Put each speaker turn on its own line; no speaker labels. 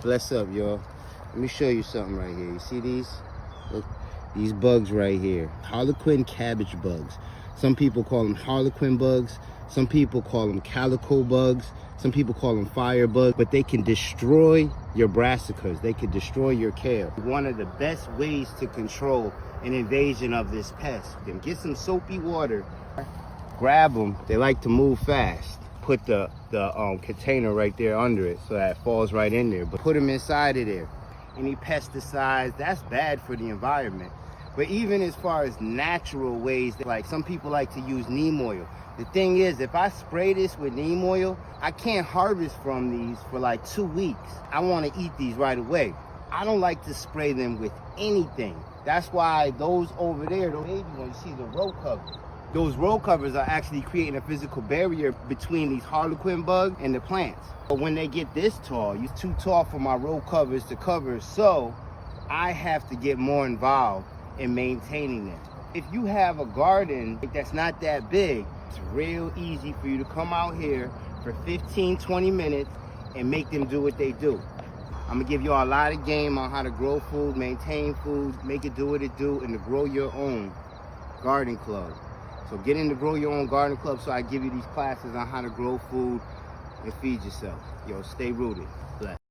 Bless up, y'all. Let me show you something right here. You see these? Look, these bugs right here. Harlequin cabbage bugs. Some people call them Harlequin bugs. Some people call them Calico bugs. Some people call them firebugs. But they can destroy your brassicas. They can destroy your kale. One of the best ways to control an invasion of this pest. Then get some soapy water. Grab them. They like to move fast. Put the container right there under it so that it falls right in there. But put them inside of there. Any pesticides, that's bad for the environment. But even as far as natural ways, like some people like to use neem oil. The thing is, if I spray this with neem oil, I can't harvest from these for like 2 weeks. I want to eat these right away. I don't like to spray them with anything. That's why those over there, those baby ones, you see the row cover. Those row covers are actually creating a physical barrier between these harlequin bugs and the plants. But when they get this tall, it's too tall for my row covers to cover, so I have to get more involved in maintaining them. If you have a garden that's not that big, it's real easy for you to come out here for 15-20 minutes and make them do what they do. I'm gonna give you all a lot of game on how to grow food, maintain food, make it do what it do, and to grow your own garden club. So get in the Grow Your Own Garden Club so I give you these classes on how to grow food and feed yourself. Yo, stay rooted. Bless.